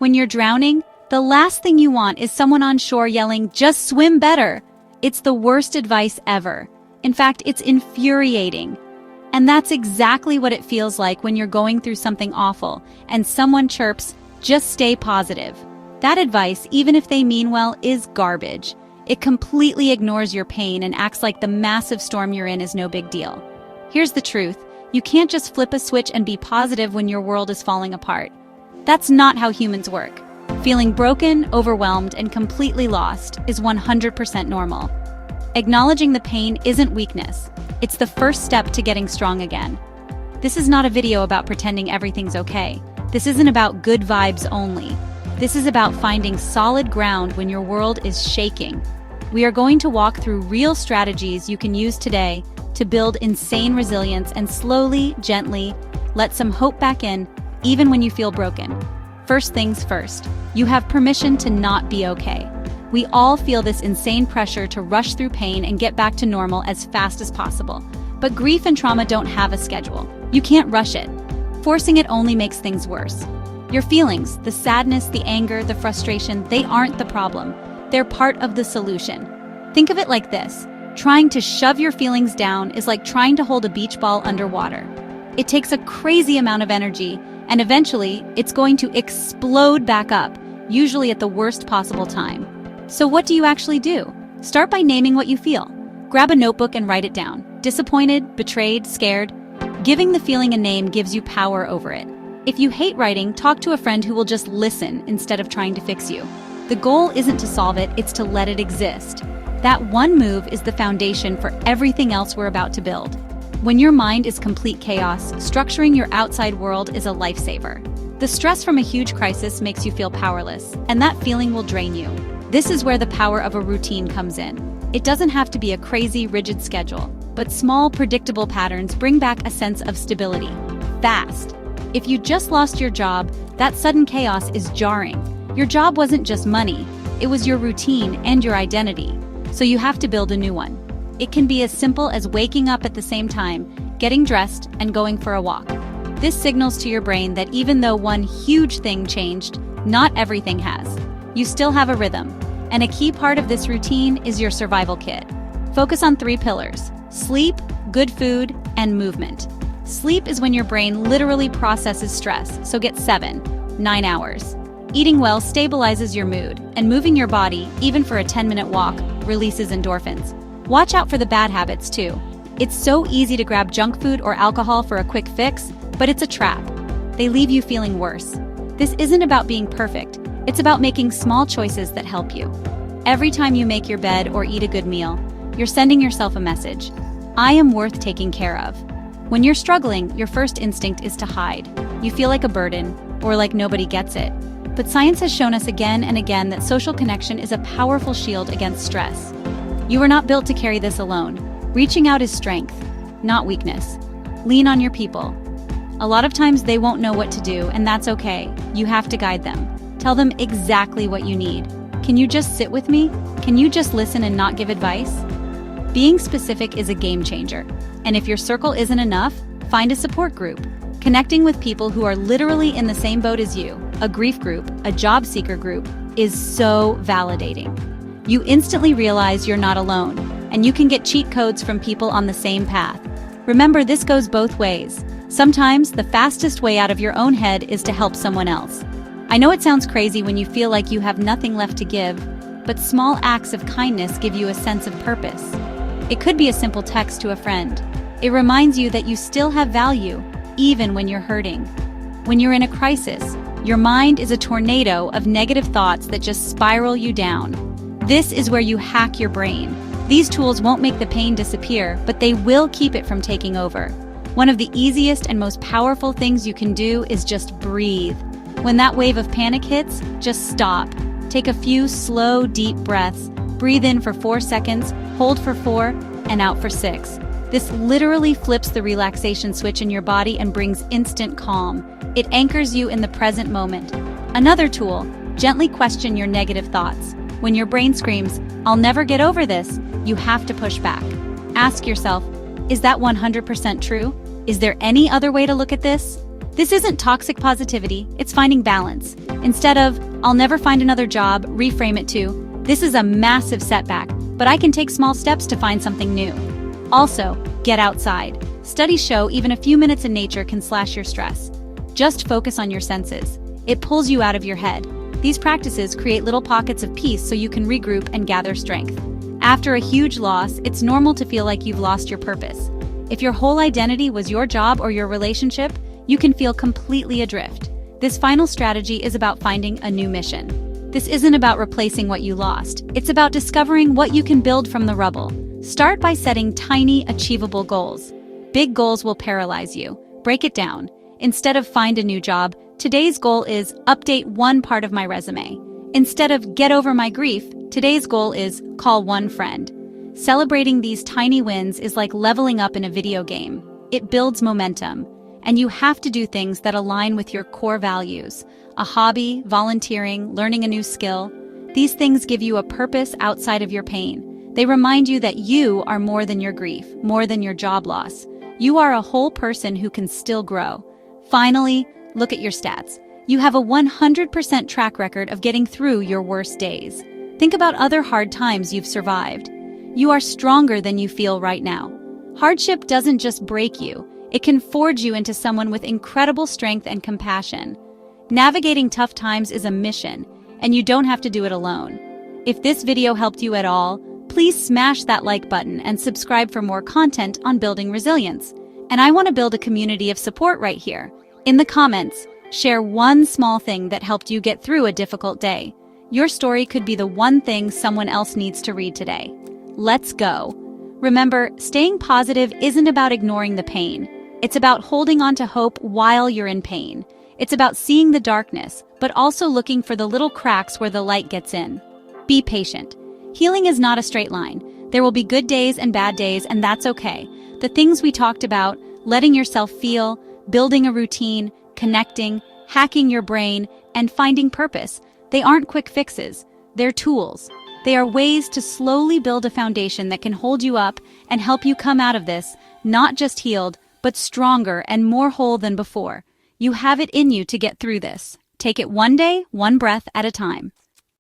When you're drowning, the last thing you want is someone on shore yelling, "Just swim better." It's the worst advice ever. In fact, it's infuriating. And that's exactly what it feels like when you're going through something awful and someone chirps, "Just stay positive." That advice, even if they mean well, is garbage. It completely ignores your pain and acts like the massive storm you're in is no big deal. Here's the truth. You can't just flip a switch and be positive when your world is falling apart. That's not how humans work. Feeling broken, overwhelmed, and completely lost is 100% normal. Acknowledging the pain isn't weakness. It's the first step to getting strong again. This is not a video about pretending everything's okay. This isn't about good vibes only. This is about finding solid ground when your world is shaking. We are going to walk through real strategies you can use today to build insane resilience and slowly, gently, let some hope back in, even when you feel broken. First things first, you have permission to not be okay. We all feel this insane pressure to rush through pain and get back to normal as fast as possible. But grief and trauma don't have a schedule. You can't rush it. Forcing it only makes things worse. Your feelings, the sadness, the anger, the frustration, they aren't the problem. They're part of the solution. Think of it like this. Trying to shove your feelings down is like trying to hold a beach ball underwater. It takes a crazy amount of energy, and eventually, it's going to explode back up, usually at the worst possible time. So what do you actually do? Start by naming what you feel. Grab a notebook and write it down. Disappointed, betrayed, scared. Giving the feeling a name gives you power over it. If you hate writing, talk to a friend who will just listen instead of trying to fix you. The goal isn't to solve it, it's to let it exist. That one move is the foundation for everything else we're about to build. When your mind is complete chaos, structuring your outside world is a lifesaver. The stress from a huge crisis makes you feel powerless, and that feeling will drain you. This is where the power of a routine comes in. It doesn't have to be a crazy, rigid schedule, but small, predictable patterns bring back a sense of stability. Fast. If you just lost your job, that sudden chaos is jarring. Your job wasn't just money, it was your routine and your identity, so you have to build a new one. It can be as simple as waking up at the same time, getting dressed, and going for a walk. This signals to your brain that even though one huge thing changed, not everything has. You still have a rhythm, and a key part of this routine is your survival kit. Focus on 3 pillars: sleep, good food, and movement. Sleep is when your brain literally processes stress, so get 7-9 hours. Eating well stabilizes your mood, and moving your body, even for a 10-minute walk, releases endorphins. Watch out for the bad habits too. It's so easy to grab junk food or alcohol for a quick fix, but it's a trap. They leave you feeling worse. This isn't about being perfect. It's about making small choices that help you. Every time you make your bed or eat a good meal, you're sending yourself a message. I am worth taking care of. When you're struggling, your first instinct is to hide. You feel like a burden, or like nobody gets it. But science has shown us again and again that social connection is a powerful shield against stress. You are not built to carry this alone. Reaching out is strength, not weakness. Lean on your people. A lot of times they won't know what to do, and that's okay. You have to guide them. Tell them exactly what you need. Can you just sit with me? Can you just listen and not give advice? Being specific is a game changer. And if your circle isn't enough, find a support group. Connecting with people who are literally in the same boat as you, a grief group, a job seeker group, is so validating. You instantly realize you're not alone, and you can get cheat codes from people on the same path. Remember, this goes both ways. Sometimes the fastest way out of your own head is to help someone else. I know it sounds crazy when you feel like you have nothing left to give, but small acts of kindness give you a sense of purpose. It could be a simple text to a friend. It reminds you that you still have value, even when you're hurting. When you're in a crisis, your mind is a tornado of negative thoughts that just spiral you down. This is where you hack your brain. These tools won't make the pain disappear, but they will keep it from taking over. One of the easiest and most powerful things you can do is just breathe. When that wave of panic hits, just stop. Take a few slow, deep breaths. Breathe in for 4 seconds, hold for 4, and out for 6. This literally flips the relaxation switch in your body and brings instant calm. It anchors you in the present moment. Another tool, gently question your negative thoughts. When your brain screams, "I'll never get over this," you have to push back. Ask yourself, is that 100% true? Is there any other way to look at this? This isn't toxic positivity, it's finding balance. Instead of, "I'll never find another job," reframe it to, "This is a massive setback, but I can take small steps to find something new." Also, get outside. Studies show even a few minutes in nature can slash your stress. Just focus on your senses. It pulls you out of your head. These practices create little pockets of peace so you can regroup and gather strength. After a huge loss, it's normal to feel like you've lost your purpose. If your whole identity was your job or your relationship, you can feel completely adrift. This final strategy is about finding a new mission. This isn't about replacing what you lost. It's about discovering what you can build from the rubble. Start by setting tiny, achievable goals. Big goals will paralyze you. Break it down. Instead of find a new job, today's goal is update one part of my resume. Instead of get over my grief, today's goal is call one friend. Celebrating these tiny wins is like leveling up in a video game. It builds momentum, and you have to do things that align with your core values. A hobby, volunteering, learning a new skill. These things give you a purpose outside of your pain. They remind you that you are more than your grief, more than your job loss. You are a whole person who can still grow. Finally, look at your stats. You have a 100% track record of getting through your worst days. Think about other hard times you've survived. You are stronger than you feel right now. Hardship doesn't just break you, it can forge you into someone with incredible strength and compassion. Navigating tough times is a mission, and you don't have to do it alone. If this video helped you at all, please smash that like button and subscribe for more content on building resilience. And I want to build a community of support right here. In the comments, share one small thing that helped you get through a difficult day. Your story could be the one thing someone else needs to read today. Let's go. Remember, staying positive isn't about ignoring the pain. It's about holding on to hope while you're in pain. It's about seeing the darkness, but also looking for the little cracks where the light gets in. Be patient. Healing is not a straight line. There will be good days and bad days, and that's okay. The things we talked about, letting yourself feel, building a routine, connecting, hacking your brain, and finding purpose, they aren't quick fixes. They're tools. They are ways to slowly build a foundation that can hold you up and help you come out of this, not just healed, but stronger and more whole than before. You have it in you to get through this. Take it one day, one breath at a time.